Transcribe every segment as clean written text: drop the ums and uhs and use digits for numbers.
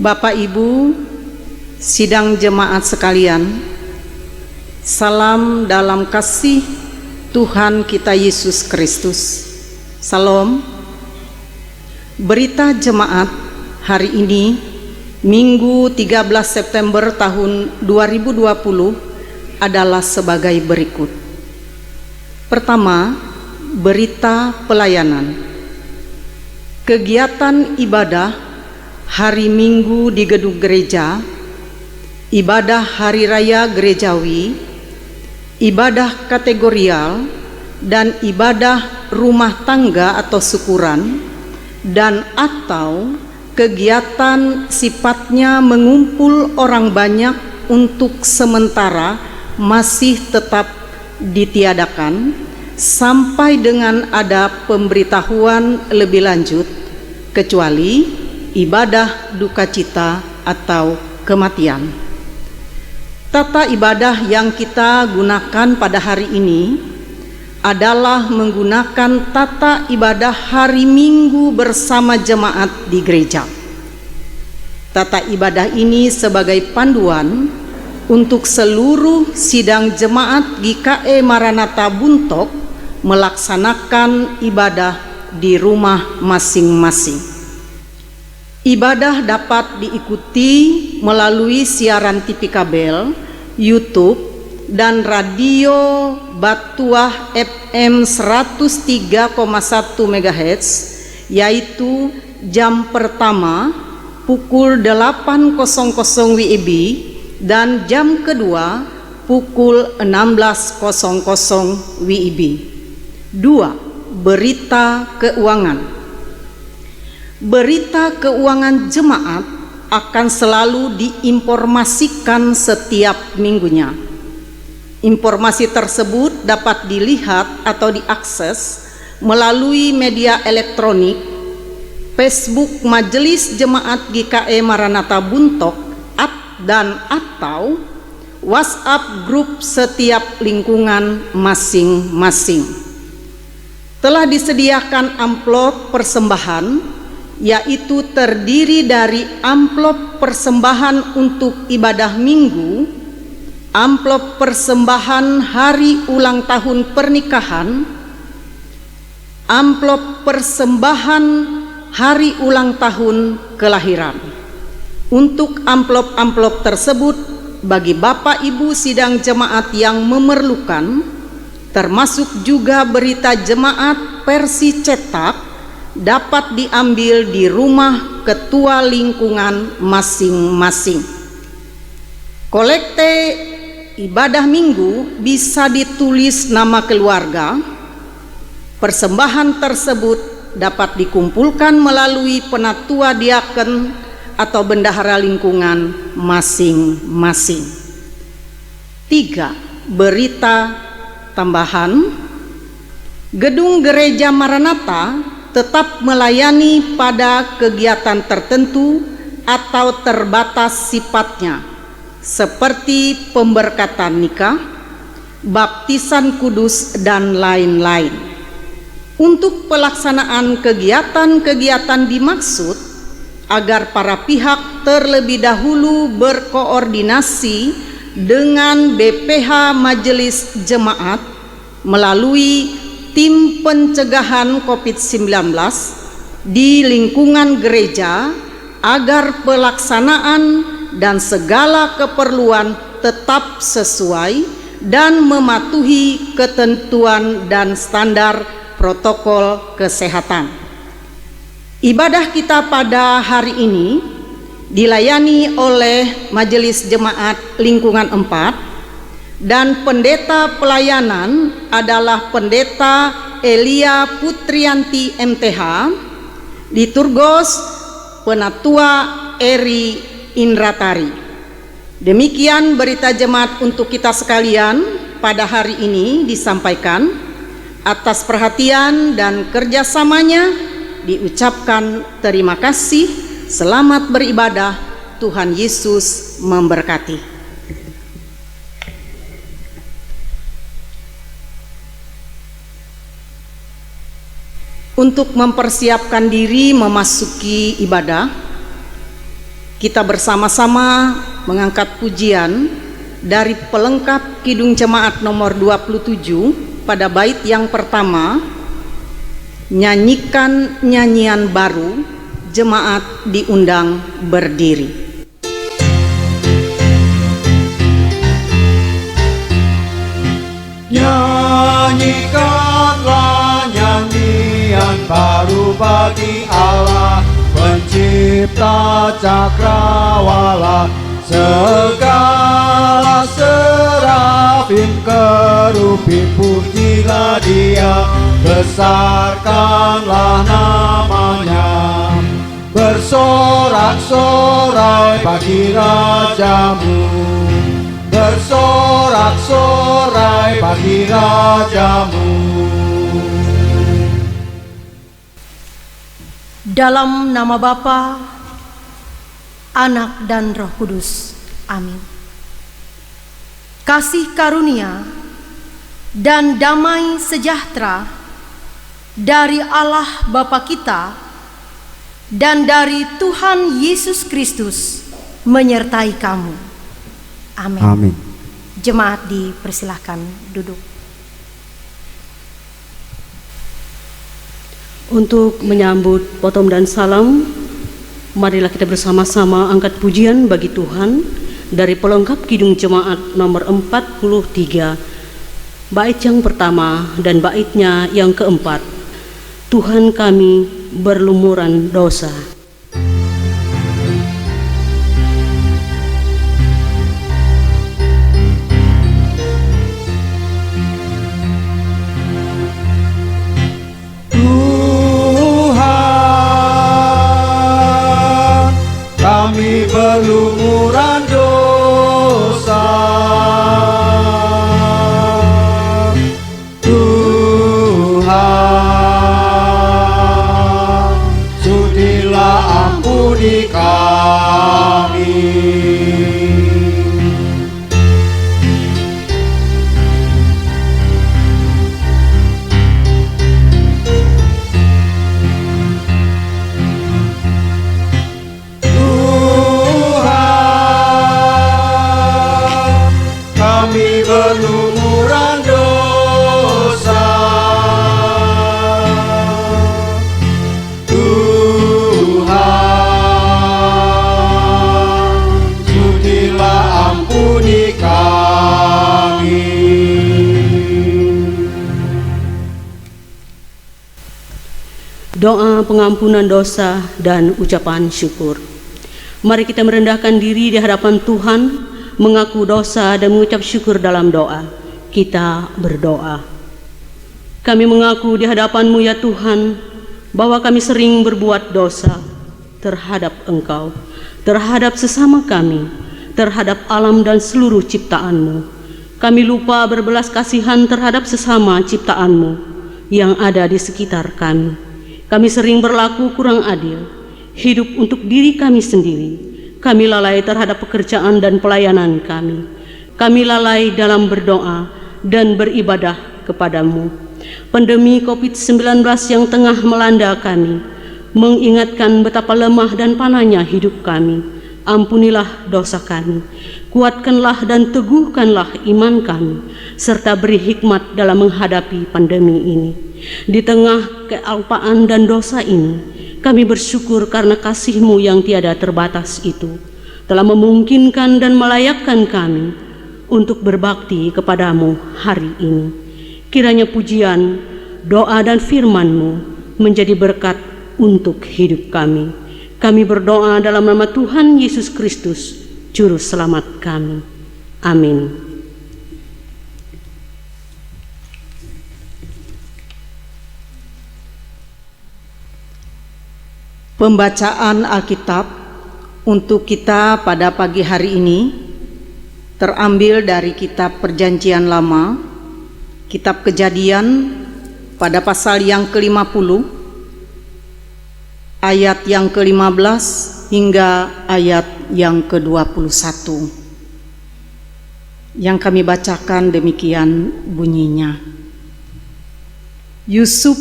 Bapak Ibu, sidang jemaat sekalian, salam dalam kasih Tuhan kita Yesus Kristus. Salam. Berita jemaat hari ini, Minggu 13 September tahun 2020 adalah sebagai berikut. Pertama, berita pelayanan. Kegiatan ibadah hari Minggu di gedung gereja, ibadah hari raya gerejawi, ibadah kategorial, dan ibadah rumah tangga atau syukuran, dan atau kegiatan sifatnya mengumpul orang banyak untuk sementara masih tetap ditiadakan sampai dengan ada pemberitahuan lebih lanjut, kecuali ibadah duka cita atau kematian. Tata ibadah yang kita gunakan pada hari ini adalah menggunakan tata ibadah hari Minggu bersama jemaat di gereja. Tata ibadah ini sebagai panduan untuk seluruh sidang jemaat GKE Maranatha Buntok melaksanakan ibadah di rumah masing-masing. Ibadah dapat diikuti melalui siaran TV kabel, YouTube, dan radio Batuah FM 103,1 MHz, yaitu jam pertama pukul 8.00 WIB dan jam kedua pukul 16.00 WIB. 2. Berita keuangan. Berita keuangan jemaat akan selalu diinformasikan setiap minggunya. Informasi tersebut dapat dilihat atau diakses melalui media elektronik, Facebook Majelis Jemaat GKE Maranatha Buntok dan atau WhatsApp grup setiap lingkungan masing-masing. Telah disediakan amplop persembahan, yaitu terdiri dari amplop persembahan untuk ibadah minggu, amplop persembahan hari ulang tahun pernikahan, amplop persembahan hari ulang tahun kelahiran. Untuk amplop-amplop tersebut, bagi Bapak Ibu sidang jemaat yang memerlukan, termasuk juga berita jemaat versi cetak, dapat diambil di rumah ketua lingkungan masing-masing. Kolekte ibadah minggu bisa ditulis nama keluarga. Persembahan tersebut dapat dikumpulkan melalui penatua diaken atau bendahara lingkungan masing-masing. 3. Berita tambahan. Gedung Gereja Maranatha tetap melayani pada kegiatan tertentu atau terbatas sifatnya, seperti pemberkatan nikah, baptisan kudus, dan lain-lain. Untuk pelaksanaan kegiatan-kegiatan dimaksud, agar para pihak terlebih dahulu berkoordinasi dengan BPH Majelis Jemaat melalui tim pencegahan COVID-19 di lingkungan gereja agar pelaksanaan dan segala keperluan tetap sesuai dan mematuhi ketentuan dan standar protokol kesehatan. Ibadah kita pada hari ini dilayani oleh Majelis Jemaat Lingkungan 4, dan pendeta pelayanan adalah Pendeta Elia Putrianti MTH, liturgos Penatua Eri Indratari. Demikian berita jemaat untuk kita sekalian pada hari ini disampaikan. Atas perhatian dan kerjasamanya diucapkan terima kasih. Selamat beribadah. Tuhan Yesus memberkati. Untuk mempersiapkan diri memasuki ibadah, Kita bersama-sama mengangkat pujian dari pelengkap Kidung Jemaat nomor 27 pada bait yang pertama, nyanyikan nyanyian baru, jemaat diundang berdiri. Nyanyikanlah nyanyian baru bagi Allah, pencipta cakrawala. Segala serafim kerubim pujilah Dia, besarkanlah namanya. Bersorak-sorai bagi Rajamu, bersorak-sorai bagi Rajamu. Dalam nama Bapa, Anak dan Roh Kudus. Amin. Kasih karunia dan damai sejahtera dari Allah Bapa kita dan dari Tuhan Yesus Kristus menyertai kamu. Amin. Amin. Jemaat dipersilahkan duduk. Untuk menyambut potom dan salam, marilah kita bersama-sama angkat pujian bagi Tuhan dari pelengkap Kidung Jemaat nomor 43, bait yang pertama dan baitnya yang keempat. Tuhan kami berlumuran dosa. Kami berlumuran dosa, Tuhan, sudilah ampuni kami. Berlumuran dosa, Tuhan, sudilah ampuni kami. Doa pengampunan dosa dan ucapan syukur. Mari kita merendahkan diri di hadapan Tuhan, mengaku dosa dan mengucap syukur dalam doa. Kita berdoa. Kami mengaku di hadapan-Mu ya Tuhan, bahwa kami sering berbuat dosa terhadap Engkau, terhadap sesama kami, terhadap alam dan seluruh ciptaan-Mu. Kami lupa berbelas kasihan terhadap sesama ciptaan-Mu yang ada di sekitar kami. Kami sering berlaku kurang adil, hidup untuk diri kami sendiri. Kami lalai terhadap pekerjaan dan pelayanan kami. Kami lalai dalam berdoa dan beribadah kepadamu. Pandemi COVID-19 yang tengah melanda kami mengingatkan betapa lemah dan panahnya hidup kami. Ampunilah dosa kami, kuatkanlah dan teguhkanlah iman kami, serta beri hikmat dalam menghadapi pandemi ini. Di tengah kealpaan dan dosa ini, kami bersyukur karena kasih-Mu yang tiada terbatas itu telah memungkinkan dan melayakkan kami untuk berbakti kepadamu hari ini. Kiranya pujian, doa dan firman-Mu menjadi berkat untuk hidup kami. Kami berdoa dalam nama Tuhan Yesus Kristus, Juru Selamat kami. Amin. Pembacaan Alkitab untuk kita pada pagi hari ini terambil dari kitab Perjanjian Lama, kitab Kejadian pada pasal yang ke-50, ayat yang ke-15 hingga ayat yang ke-21. Yang kami bacakan demikian bunyinya. Yusuf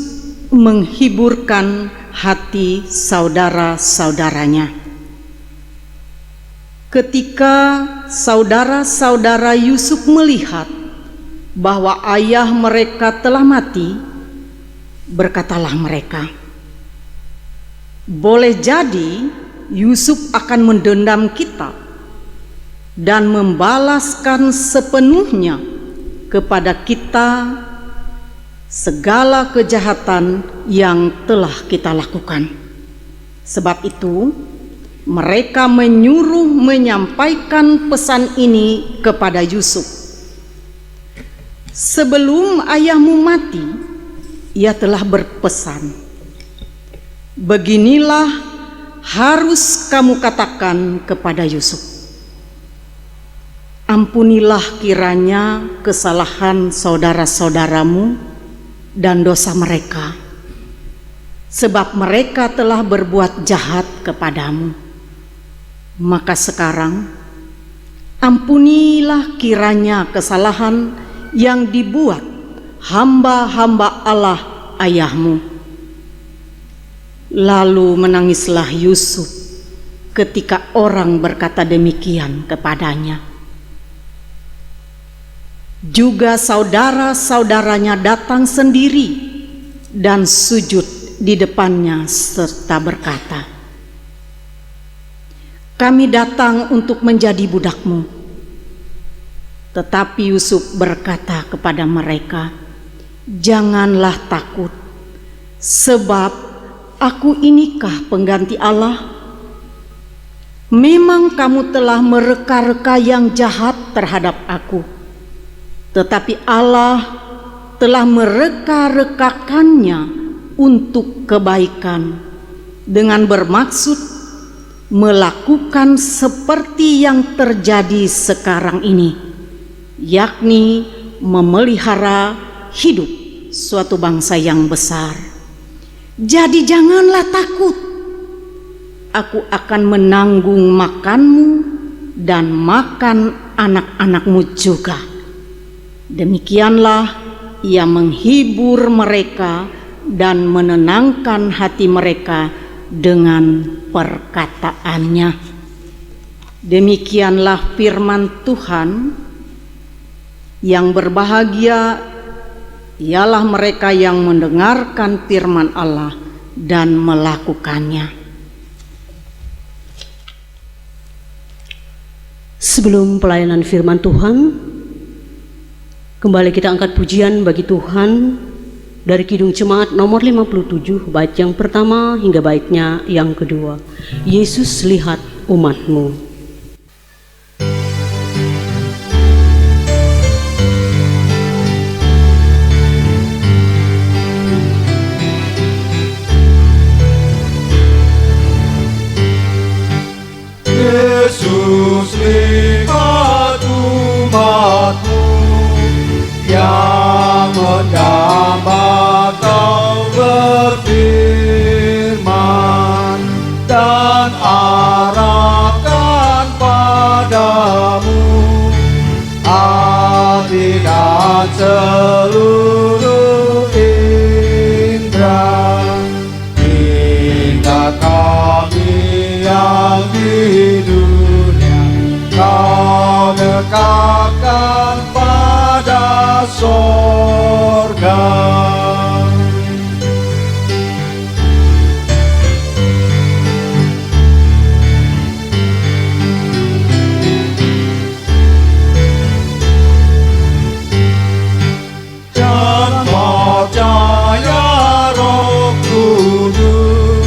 menghiburkan hati saudara-saudaranya. Ketika saudara-saudara Yusuf melihat bahwa ayah mereka telah mati, berkatalah mereka, "Boleh jadi Yusuf akan mendendam kita dan membalaskan sepenuhnya kepada kita segala kejahatan yang telah kita lakukan." Sebab itu mereka menyuruh menyampaikan pesan ini kepada Yusuf. "Sebelum ayahmu mati, ia telah berpesan, beginilah harus kamu katakan kepada Yusuf, ampunilah kiranya kesalahan saudara-saudaramu dan dosa mereka, sebab mereka telah berbuat jahat kepadamu. Maka sekarang ampunilah kiranya kesalahan yang dibuat hamba-hamba Allah ayahmu." Lalu menangislah Yusuf ketika orang berkata demikian kepadanya. Juga saudara-saudaranya datang sendiri dan sujud di depannya serta berkata, "Kami datang untuk menjadi budakmu." Tetapi Yusuf berkata kepada mereka, "Janganlah takut, sebab aku inikah pengganti Allah? Memang kamu telah mereka-reka yang jahat terhadap aku, tetapi Allah telah mereka-rekakannya untuk kebaikan, dengan bermaksud melakukan seperti yang terjadi sekarang ini, yakni memelihara hidup suatu bangsa yang besar. Jadi janganlah takut, aku akan menanggung makanmu dan makan anak-anakmu juga." Demikianlah ia menghibur mereka dan menenangkan hati mereka dengan perkataannya. Demikianlah firman Tuhan. Yang berbahagia ialah mereka yang mendengarkan firman Allah dan melakukannya. Sebelum pelayanan firman Tuhan, kembali kita angkat pujian bagi Tuhan dari Kidung Jemaat nomor 57, bait yang pertama hingga baitnya yang kedua. Yesus, lihat umat-Mu. Yesus, lihat umat-Mu yang mendamba Kau berfirman dan arahkan padamu hati dan seluruh indera, hingga kami yang di dunia Kau dekatkan pada sorga. Dan percaya Roh Kudus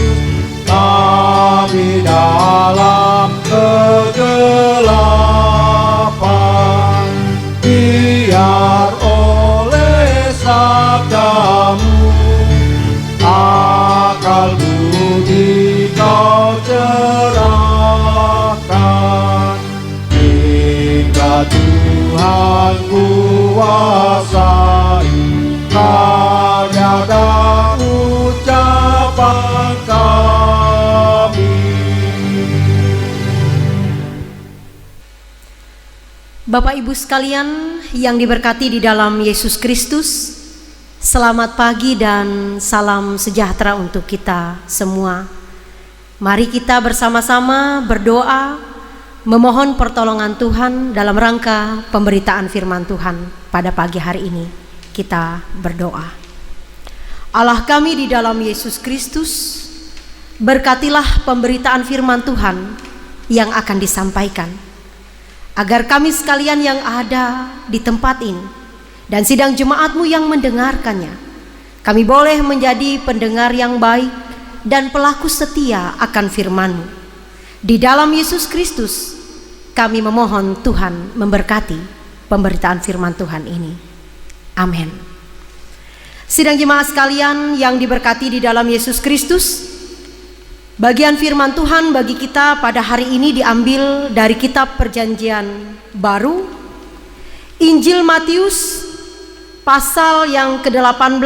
kami dalam kegelapan, biar oleh sabdamu akal budi Kau cerahkan, hingga Tuhan kuasai karya dan ucapan kami. Bapak Ibu sekalian yang diberkati di dalam Yesus Kristus, selamat pagi dan salam sejahtera untuk kita semua. Mari kita bersama-sama berdoa memohon pertolongan Tuhan dalam rangka pemberitaan firman Tuhan pada pagi hari ini. Kita berdoa. Allah kami di dalam Yesus Kristus, berkatilah pemberitaan firman Tuhan yang akan disampaikan, agar kami sekalian yang ada di tempat ini dan sidang jemaat-Mu yang mendengarkannya, kami boleh menjadi pendengar yang baik dan pelaku setia akan firman-Mu. Di dalam Yesus Kristus kami memohon Tuhan memberkati pemberitaan firman Tuhan ini. Amin. Sidang jemaat sekalian yang diberkati di dalam Yesus Kristus, bagian firman Tuhan bagi kita pada hari ini diambil dari kitab Perjanjian Baru, Injil Matius pasal yang ke-18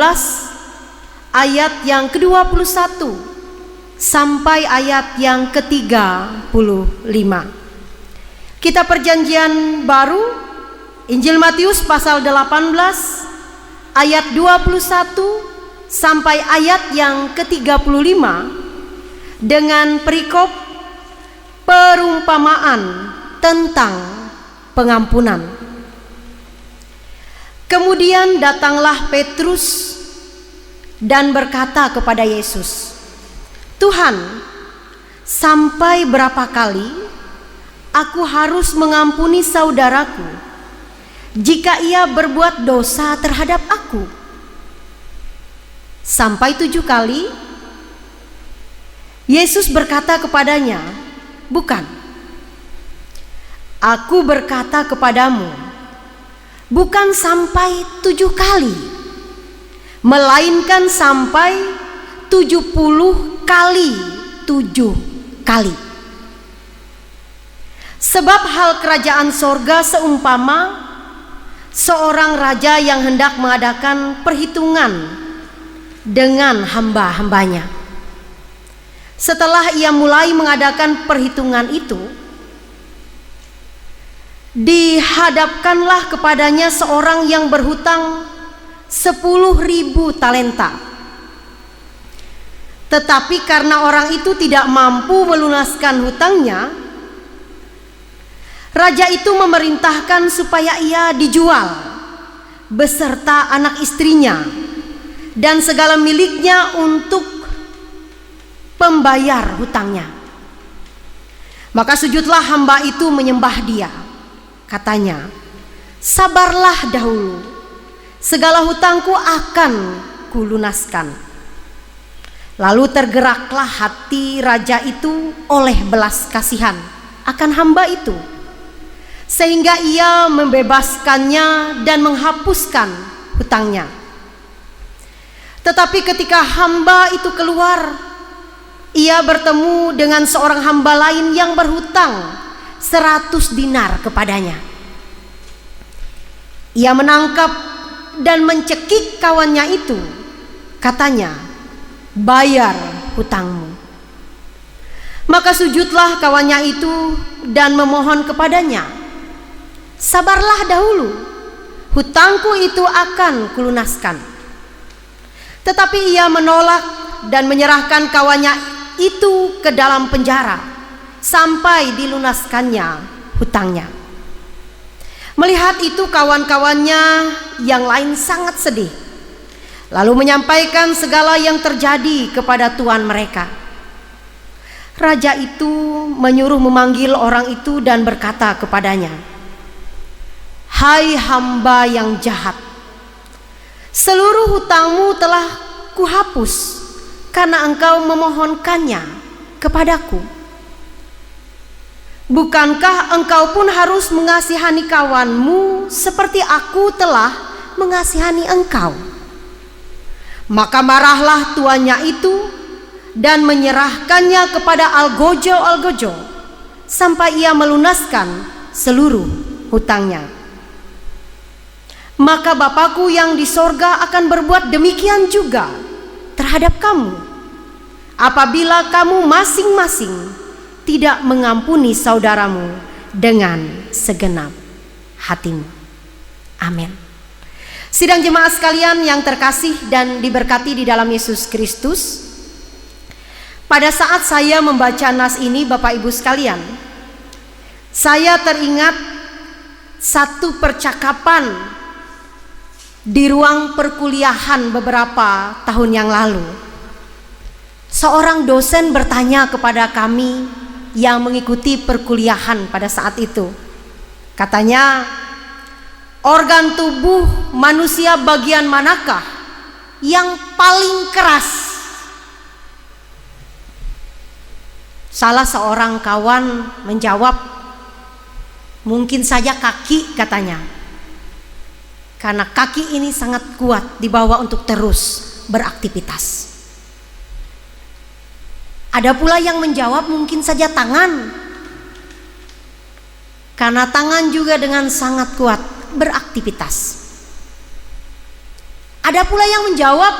ayat yang ke-21 sampai ayat yang ke-35. Kitab Perjanjian Baru, Injil Matius pasal 18 ayat 21 sampai ayat yang ke-35 dengan perikop perumpamaan tentang pengampunan. Kemudian datanglah Petrus dan berkata kepada Yesus, "Tuhan, sampai berapa kali aku harus mengampuni saudaraku jika ia berbuat dosa terhadap aku? Sampai 7 kali?" Yesus berkata kepadanya, "Bukan. Aku berkata kepadamu, bukan sampai 7 kali, melainkan sampai 70 kali 7 kali. Sebab hal kerajaan sorga seumpama seorang raja yang hendak mengadakan perhitungan dengan hamba-hambanya. Setelah ia mulai mengadakan perhitungan itu, dihadapkanlah kepadanya seorang yang berhutang 10.000 talenta. Tetapi karena orang itu tidak mampu melunaskan hutangnya, raja itu memerintahkan supaya ia dijual beserta anak istrinya dan segala miliknya untuk pembayar hutangnya. Maka sujudlah hamba itu menyembah dia. Katanya, 'Sabarlah dahulu, segala hutangku akan kulunaskan.' Lalu tergeraklah hati raja itu oleh belas kasihan akan hamba itu, sehingga ia membebaskannya dan menghapuskan hutangnya. Tetapi ketika hamba itu keluar, ia bertemu dengan seorang hamba lain yang berhutang 100 dinar kepadanya. Ia menangkap dan mencekik kawannya itu. Katanya, 'Bayar hutangmu.' Maka sujudlah kawannya itu dan memohon kepadanya, 'Sabarlah dahulu, hutangku itu akan kulunaskan.' Tetapi ia menolak dan menyerahkan kawannya itu ke dalam penjara sampai dilunaskannya hutangnya. Melihat itu kawan-kawannya yang lain sangat sedih, lalu menyampaikan segala yang terjadi kepada tuan mereka. Raja itu menyuruh memanggil orang itu dan berkata kepadanya, 'Hai hamba yang jahat, seluruh hutangmu telah kuhapus karena engkau memohonkannya kepadaku. Bukankah engkau pun harus mengasihani kawanmu seperti aku telah mengasihani engkau?' Maka marahlah tuannya itu dan menyerahkannya kepada algojo sampai ia melunaskan seluruh hutangnya. Maka Bapakku yang di sorga akan berbuat demikian juga terhadap kamu, apabila kamu masing-masing tidak mengampuni saudaramu dengan segenap hatimu." Amin. Sidang jemaat sekalian yang terkasih dan diberkati di dalam Yesus Kristus, pada saat saya membaca nas ini, Bapak Ibu sekalian, Saya teringat satu percakapan di ruang perkuliahan beberapa tahun yang lalu. Seorang dosen bertanya kepada kami yang mengikuti perkuliahan pada saat itu. Katanya, organ tubuh manusia bagian manakah yang paling keras? Salah seorang kawan menjawab, mungkin saja kaki, katanya. Karena kaki ini sangat kuat dibawa untuk terus beraktivitas. Ada pula yang menjawab mungkin saja tangan. Karena tangan juga dengan sangat kuat beraktivitas. Ada pula yang menjawab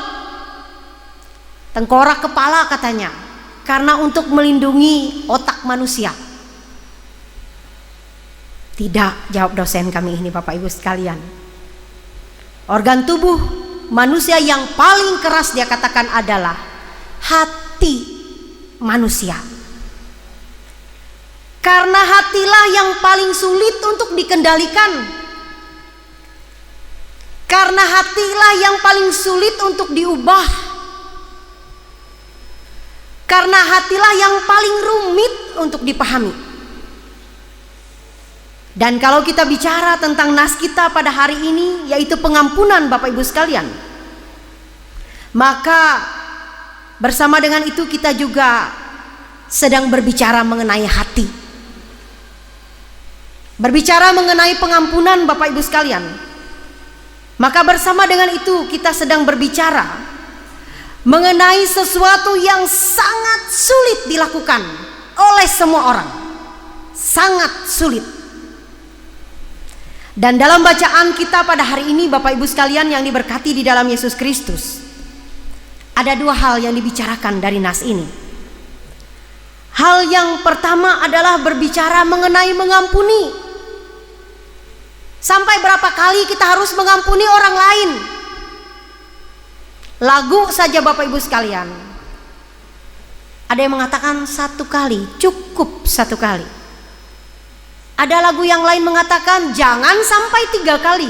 tengkorak kepala, katanya. Karena untuk melindungi otak manusia. Tidak, jawab dosen kami ini, Bapak Ibu sekalian. Organ tubuh manusia yang paling keras dia katakan adalah hati manusia. Karena hatilah yang paling sulit untuk dikendalikan. Karena hatilah yang paling sulit untuk diubah. Karena hatilah yang paling rumit untuk dipahami. Dan kalau kita bicara tentang nas kita pada hari ini, yaitu pengampunan, Bapak Ibu sekalian, maka bersama dengan itu kita juga sedang berbicara mengenai hati. Berbicara mengenai pengampunan, Bapak Ibu sekalian, maka bersama dengan itu kita sedang berbicara mengenai sesuatu yang sangat sulit dilakukan oleh semua orang. Sangat sulit. Dan dalam bacaan kita pada hari ini, Bapak Ibu sekalian yang diberkati di dalam Yesus Kristus, ada dua hal yang dibicarakan dari nas ini. Hal yang pertama adalah berbicara mengenai mengampuni. Sampai berapa kali kita harus mengampuni orang lain? Lagu saja, Bapak Ibu sekalian. Ada yang mengatakan 1 kali, cukup 1 kali. Ada lagu yang lain mengatakan jangan sampai 3 kali,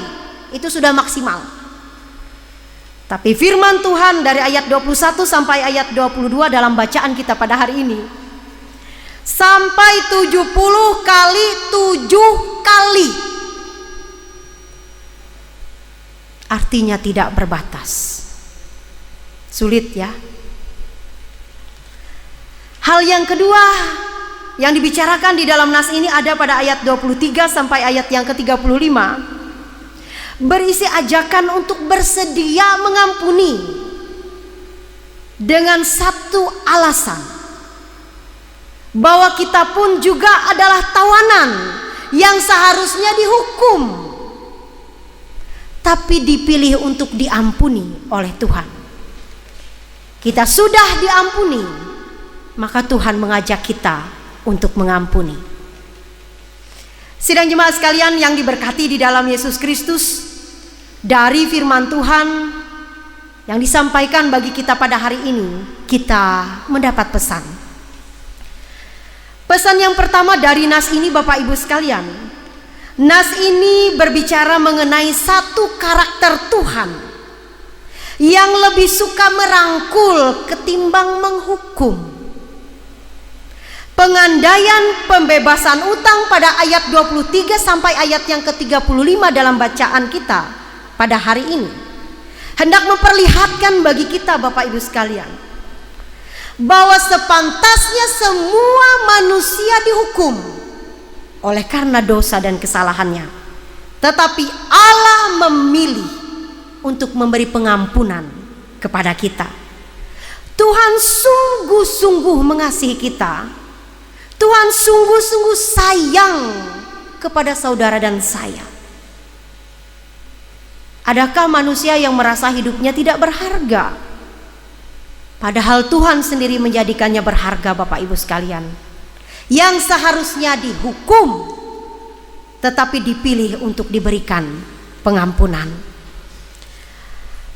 itu sudah maksimal. Tapi firman Tuhan dari ayat 21 sampai ayat 22 dalam bacaan kita pada hari ini, sampai 70 kali 7 kali. Artinya tidak berbatas. Sulit ya. Hal yang kedua yang dibicarakan di dalam nas ini ada pada ayat 23 sampai ayat yang ke-35. Berisi ajakan untuk bersedia mengampuni dengan satu alasan, bahwa kita pun juga adalah tawanan yang seharusnya dihukum, tapi dipilih untuk diampuni oleh Tuhan. Kita sudah diampuni, maka Tuhan mengajak kita untuk mengampuni. Sidang jemaat sekalian yang diberkati di dalam Yesus Kristus, dari firman Tuhan yang disampaikan bagi kita pada hari ini, kita mendapat pesan. Pesan yang pertama dari nas ini, Bapak Ibu sekalian, nas ini berbicara mengenai satu karakter Tuhan yang lebih suka merangkul ketimbang menghukum. Pengandaian pembebasan utang pada ayat 23 sampai ayat yang ke-35 dalam bacaan kita pada hari ini hendak memperlihatkan bagi kita, Bapak Ibu sekalian, bahwa sepantasnya semua manusia dihukum oleh karena dosa dan kesalahannya, tetapi Allah memilih untuk memberi pengampunan kepada kita. Tuhan sungguh-sungguh mengasihi kita. Tuhan sungguh-sungguh sayang kepada saudara dan saya. Adakah manusia yang merasa hidupnya tidak berharga? Padahal Tuhan sendiri menjadikannya berharga, Bapak Ibu sekalian. Yang seharusnya dihukum, tetapi dipilih untuk diberikan pengampunan.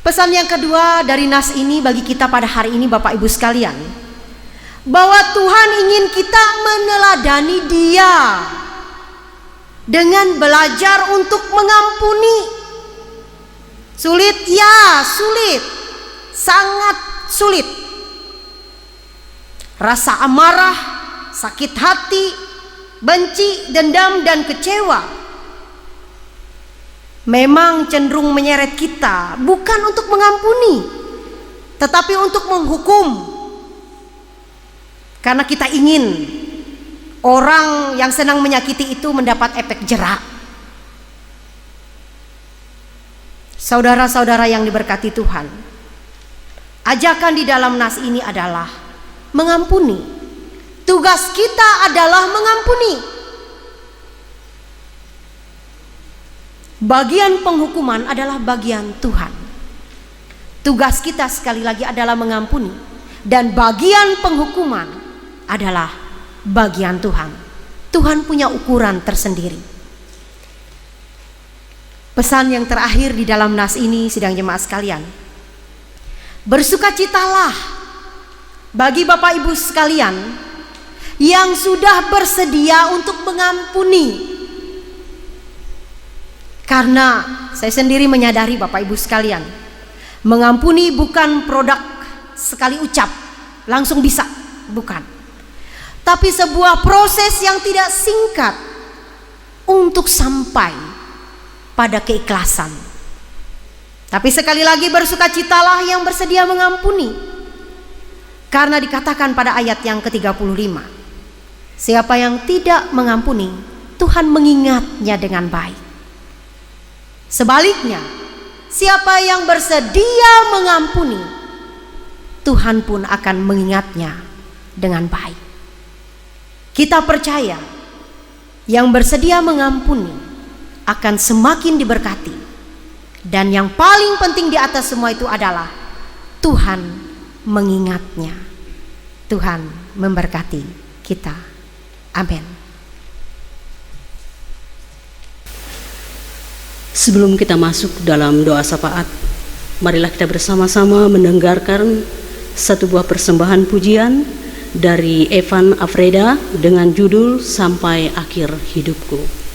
Pesan yang kedua dari nas ini bagi kita pada hari ini, Bapak Ibu sekalian, bahwa Tuhan ingin kita meneladani Dia dengan belajar untuk mengampuni. Sulit, ya sulit, sangat sulit. Rasa amarah, sakit hati, benci, dendam, dan kecewa memang cenderung menyeret kita, bukan untuk mengampuni, tetapi untuk menghukum. Karena kita ingin orang yang senang menyakiti itu mendapat efek jerak. Saudara-saudara yang diberkati Tuhan, ajakan di dalam nas ini adalah mengampuni. Tugas kita adalah mengampuni. Bagian penghukuman adalah bagian Tuhan. Tugas kita sekali lagi adalah mengampuni, dan bagian penghukuman adalah bagian Tuhan. Tuhan punya ukuran tersendiri. Pesan yang terakhir di dalam nas ini, sidang jemaat sekalian, bersukacitalah bagi Bapak Ibu sekalian yang sudah bersedia untuk mengampuni. Karena saya sendiri menyadari Bapak Ibu sekalian, mengampuni bukan produk sekali ucap langsung bisa, bukan. Tapi sebuah proses yang tidak singkat untuk sampai pada keikhlasan. Tapi sekali lagi, bersukacitalah yang bersedia mengampuni, karena dikatakan pada ayat yang ke-35, siapa yang tidak mengampuni, Tuhan mengingatnya dengan baik. Sebaliknya, siapa yang bersedia mengampuni, Tuhan pun akan mengingatnya dengan baik. Kita percaya yang bersedia mengampuni akan semakin diberkati, dan yang paling penting di atas semua itu adalah Tuhan mengingatnya. Tuhan memberkati kita. Amin. Sebelum kita masuk dalam doa syafaat, marilah kita bersama-sama mendengarkan satu buah persembahan pujian dari Evan Afreda dengan judul Sampai Akhir Hidupku.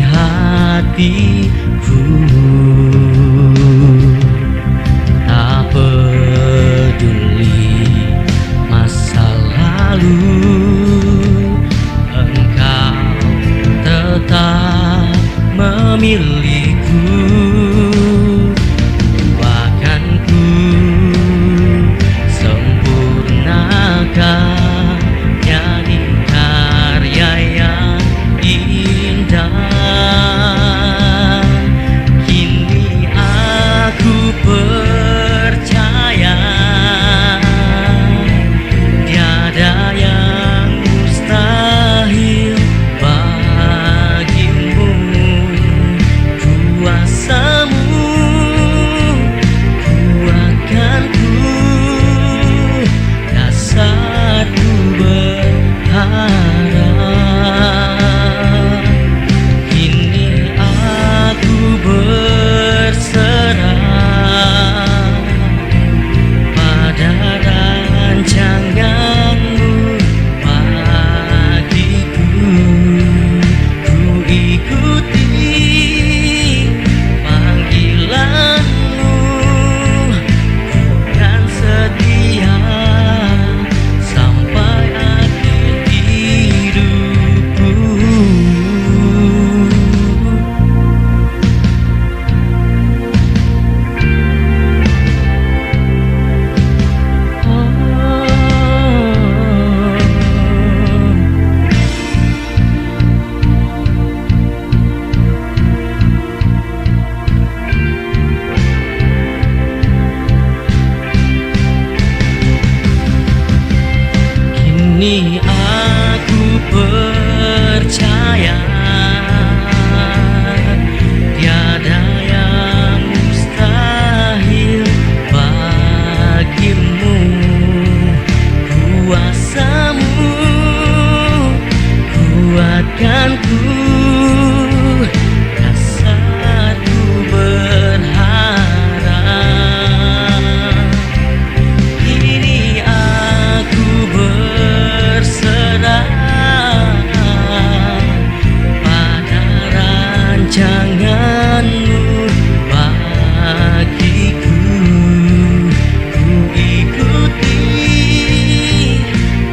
hatiku. Tak peduli masa lalu, Engkau tetap memiliku. Bahkan ku sempurnakan nyanyi karya yang indah. Kini aku percaya tiada yang mustahil bagimu. Kuasamu kuatkanku, dasarku berharap. Kini aku berserah pada rancanganmu bagiku. Ku ikuti panggilanmu, kan setia sampai akhir hidupku. Kini aku percaya tiada yang mustahil bagimu. Kuasamu kuatkanku, dasarku berharap. Kini aku berserah pada rancanganmu bagiku. Ku ikuti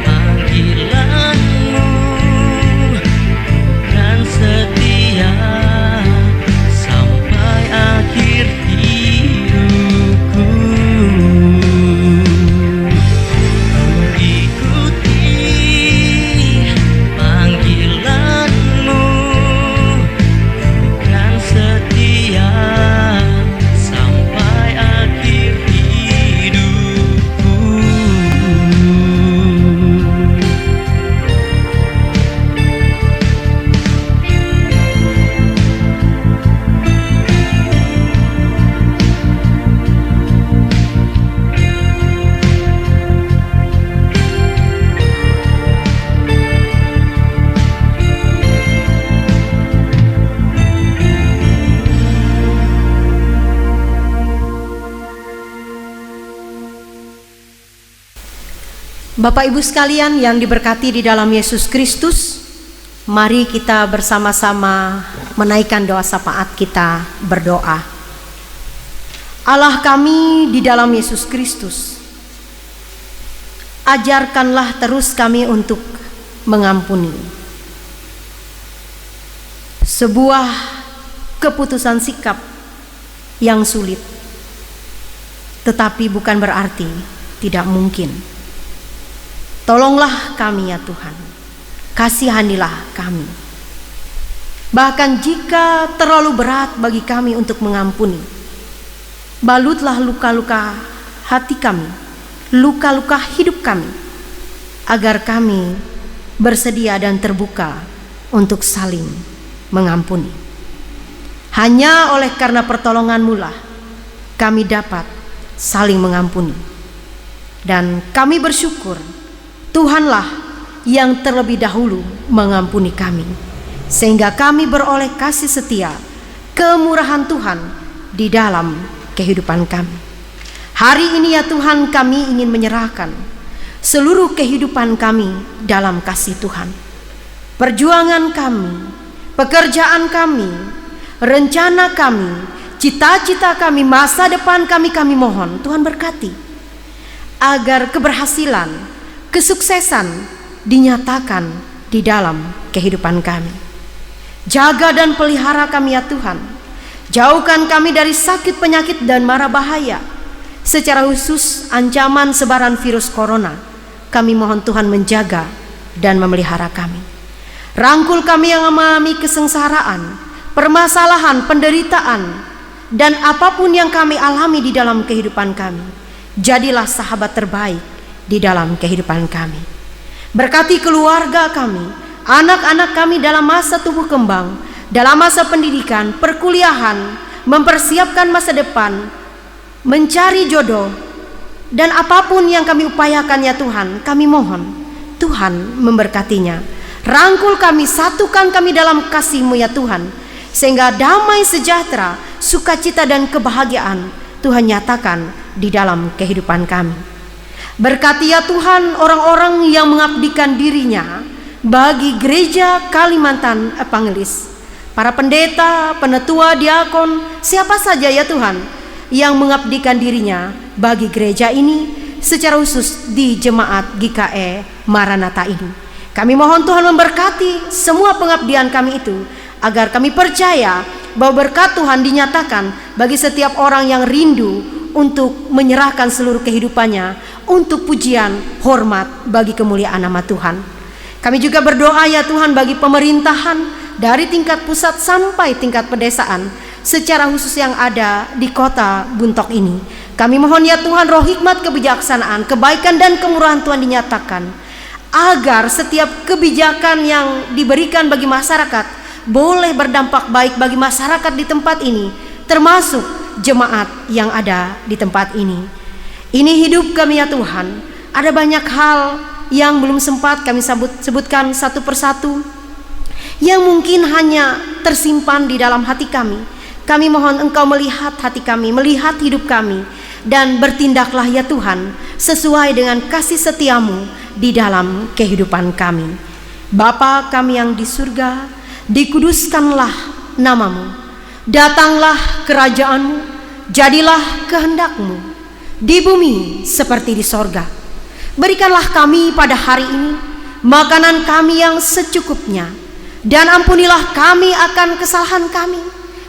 panggilanmu, kan setia sampai akhir hidupku. Ikuti panggilanmu, kan setia sampai akhir hidupku. Bapak Ibu sekalian yang diberkati di dalam Yesus Kristus, mari kita bersama-sama menaikkan doa syafaat kita berdoa. Allah kami di dalam Yesus Kristus, ajarkanlah terus kami untuk mengampuni. Sebuah keputusan sikap yang sulit, tetapi bukan berarti tidak mungkin. Tolonglah kami ya Tuhan, kasihanilah kami. Bahkan jika terlalu berat bagi kami untuk mengampuni, balutlah luka-luka hati kami, luka-luka hidup kami, agar kami bersedia dan terbuka untuk saling mengampuni. Hanya oleh karena pertolongan-Mu lah kami dapat saling mengampuni. Dan kami bersyukur Tuhanlah yang terlebih dahulu mengampuni kami, sehingga kami beroleh kasih setia, kemurahan Tuhan di dalam kehidupan kami. Hari ini ya Tuhan, kami ingin menyerahkan seluruh kehidupan kami dalam kasih Tuhan. Perjuangan kami, pekerjaan kami, rencana kami, cita-cita kami, masa depan kami mohon Tuhan berkati. Agar keberhasilan, kesuksesan dinyatakan di dalam kehidupan kami. Jaga dan pelihara kami ya Tuhan. Jauhkan kami dari sakit, penyakit, dan mara bahaya. Secara khusus ancaman sebaran virus corona, kami mohon Tuhan menjaga dan memelihara kami. Rangkul kami yang mengalami kesengsaraan, permasalahan, penderitaan, dan apapun yang kami alami di dalam kehidupan kami. Jadilah sahabat terbaik di dalam kehidupan kami. Berkati keluarga kami, anak-anak kami dalam masa tumbuh kembang, dalam masa pendidikan, perkuliahan, mempersiapkan masa depan, mencari jodoh, dan apapun yang kami upayakan ya Tuhan, kami mohon Tuhan memberkatinya. Rangkul kami, satukan kami dalam kasih-Mu ya Tuhan, sehingga damai sejahtera, sukacita dan kebahagiaan Tuhan nyatakan di dalam kehidupan kami. Berkati ya Tuhan orang-orang yang mengabdikan dirinya bagi gereja Kalimantan Evangelis, para pendeta, penetua, diakon, siapa saja ya Tuhan yang mengabdikan dirinya bagi gereja ini, secara khusus di jemaat GKE Maranatha ini. Kami mohon Tuhan memberkati semua pengabdian kami itu, agar kami percaya bahwa berkat Tuhan dinyatakan bagi setiap orang yang rindu untuk menyerahkan seluruh kehidupannya untuk pujian, hormat bagi kemuliaan nama Tuhan. Kami juga berdoa ya Tuhan bagi pemerintahan dari tingkat pusat sampai tingkat pedesaan, secara khusus yang ada di kota Buntok ini. Kami mohon ya Tuhan, roh hikmat, kebijaksanaan, kebaikan dan kemurahan Tuhan dinyatakan, agar setiap kebijakan yang diberikan bagi masyarakat boleh berdampak baik bagi masyarakat di tempat ini, termasuk jemaat yang ada di tempat ini. Ini hidup kami ya Tuhan, ada banyak hal yang belum sempat kami sebutkan satu persatu, yang mungkin hanya tersimpan di dalam hati kami. Kami mohon Engkau melihat hati kami, melihat hidup kami, dan bertindaklah ya Tuhan sesuai dengan kasih setia-Mu di dalam kehidupan kami. Bapa kami yang di surga, dikuduskanlah nama-Mu, datanglah kerajaan-Mu, jadilah kehendak-Mu di bumi seperti di sorga. Berikanlah kami pada hari ini makanan kami yang secukupnya, dan ampunilah kami akan kesalahan kami,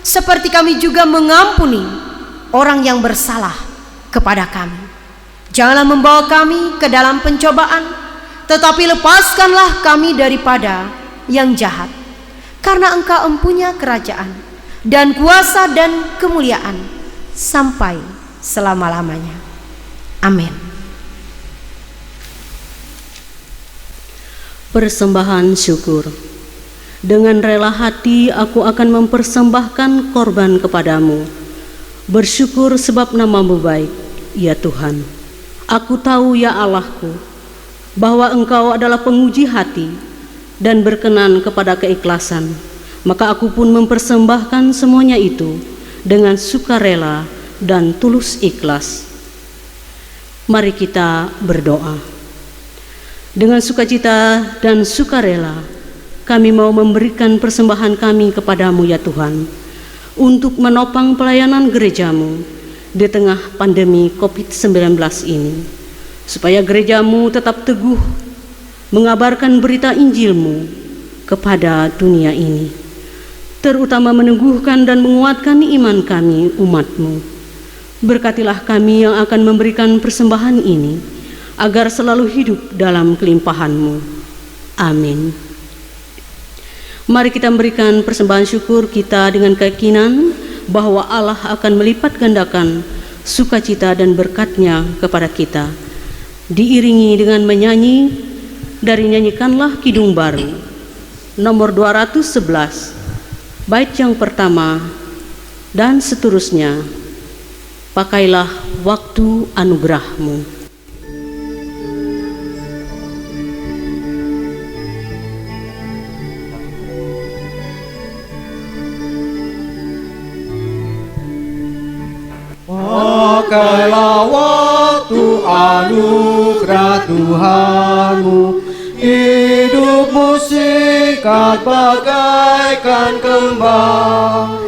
seperti kami juga mengampuni orang yang bersalah kepada kami. Janganlah membawa kami ke dalam pencobaan, tetapi lepaskanlah kami daripada yang jahat. Karena Engkau empunya kerajaan dan kuasa dan kemuliaan sampai selama-lamanya. Amin. Persembahan syukur. Dengan rela hati aku akan mempersembahkan korban kepadamu. Bersyukur sebab nama-Mu baik, ya Tuhan. Aku tahu ya Allahku, bahwa Engkau adalah penguji hati dan berkenan kepada keikhlasan. Maka aku pun mempersembahkan semuanya itu dengan sukarela dan tulus ikhlas. Mari kita berdoa. Dengan sukacita dan sukarela, kami mau memberikan persembahan kami kepadamu ya Tuhan, untuk menopang pelayanan gereja-Mu di tengah pandemi COVID-19 ini, supaya gereja-Mu tetap teguh mengabarkan berita Injil-Mu kepada dunia ini, terutama meneguhkan dan menguatkan iman kami umat-Mu. Berkatilah kami yang akan memberikan persembahan ini, agar selalu hidup dalam kelimpahan-Mu. Amin. Mari kita memberikan persembahan syukur kita dengan keyakinan bahwa Allah akan melipat gandakan sukacita dan berkat-Nya kepada kita. Diiringi dengan menyanyi dari Nyanyikanlah Kidung Baru nomor 211, bait yang pertama dan seterusnya. Pakailah waktu anugerah-Mu. Pakailah waktu anugerah Tuhanmu, hidup musik singkat bagaikan kembang.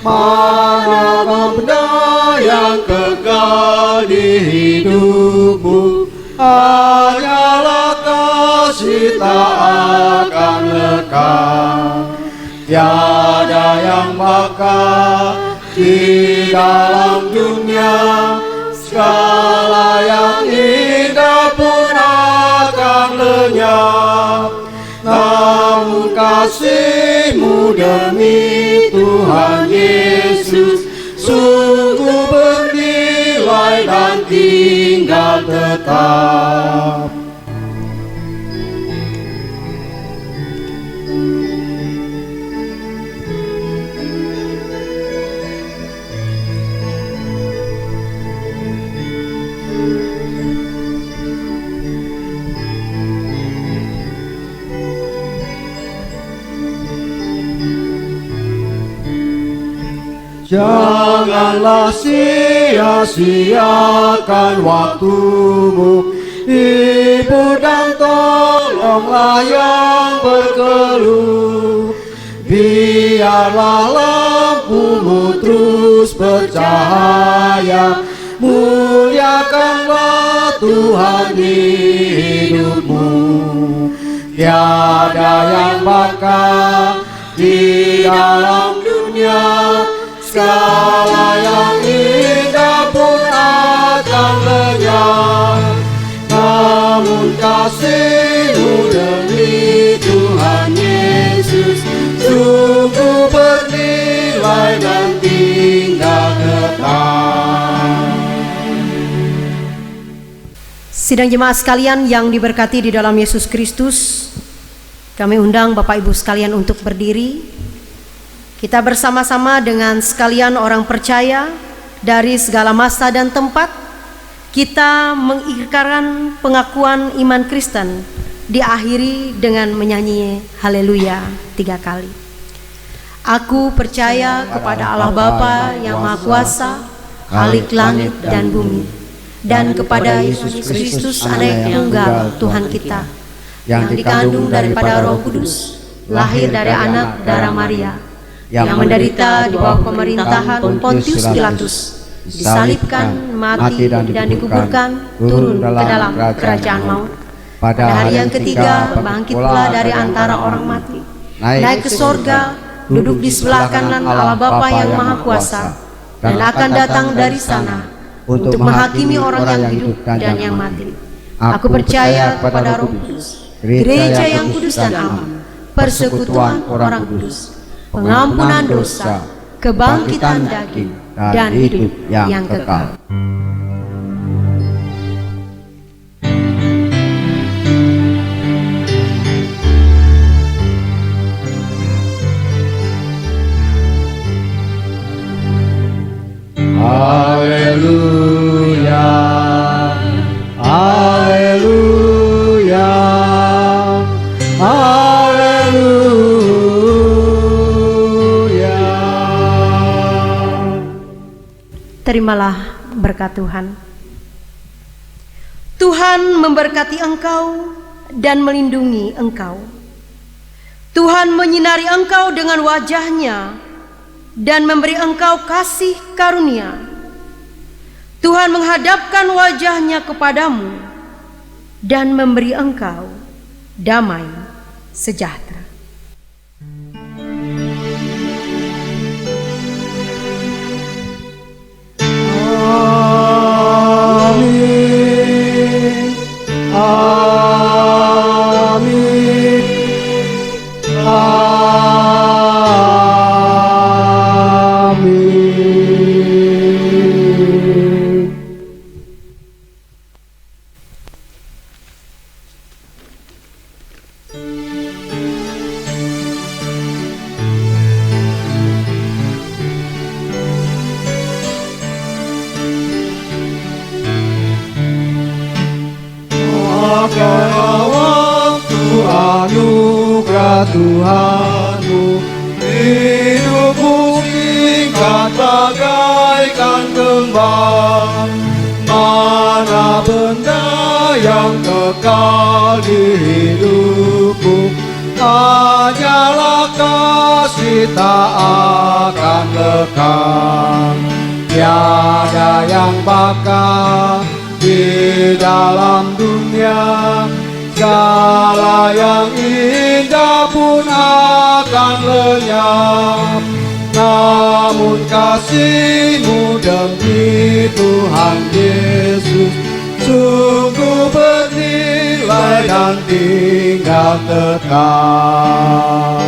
Manakah benda yang kekal di hidupmu? Hanyalah kasih tak akan lekang. Tiada yang bakal di dalam dunia, segala yang indah pun akan lenyap. Namun kasih-Mu demi Tuhan Yesus sungguh bernilai dan tinggal tetap. Janganlah sia-siakan waktumu, hibur dan tolonglah yang berkeluh. Biarlah lampumu terus bercahaya, muliakanlah Tuhan di hidupmu. Tiada yang bakal di dalam dunia, segala yang indah pun akan lenyap. Namun kasih-Mu demi Tuhan Yesus sungguh bernilai dan tinggal tetap. Sidang jemaat sekalian yang diberkati di dalam Yesus Kristus, kami undang Bapak Ibu sekalian untuk berdiri. Kita bersama-sama dengan sekalian orang percaya dari segala masa dan tempat, kita mengikrarkan pengakuan iman Kristen, diakhiri dengan menyanyi haleluya 3 kali. Aku percaya kepada Allah Bapa yang Maha Kuasa, Khalik langit dan bumi, dan kepada Yesus Kristus Anak Tunggal Tuhan kita, yang dikandung daripada Roh Kudus, lahir dari anak darah Maria, yang menderita di bawah pemerintahan Pontius Pilatus, disalibkan, mati dan dikuburkan, turun ke dalam kerajaan maut. Pada hari yang ketiga bangkit pula dari antara orang mati, naik ke sorga, duduk di sebelah kanan Allah Bapa yang Maha Kuasa, dan akan datang dari sana untuk menghakimi orang yang hidup dan yang mati. Aku percaya kepada Roh Kudus, gereja yang kudus dan aman, persekutuan orang kudus, pengampunan dosa, kebangkitan daging, dan hidup yang kekal. Haleluya, haleluya, haleluya. Terimalah berkat Tuhan. Tuhan memberkati engkau dan melindungi engkau. Tuhan menyinari engkau dengan wajah-Nya dan memberi engkau kasih karunia. Tuhan menghadapkan wajah-Nya kepadamu dan memberi engkau damai sejahtera. Amin, amin, amin. Maka waktu anugerah Tuhanmu, hidupmu singkat bagaikan kembang. Mana benda yang kekal di hidupmu? hanyalah kasih tak akan lekang. Tiada yang bakal di dalam dunia, segala yang indah pun akan lenyap. Namun kasih-Mu demi Tuhan Yesus sungguh bernilai dan tinggal tetap.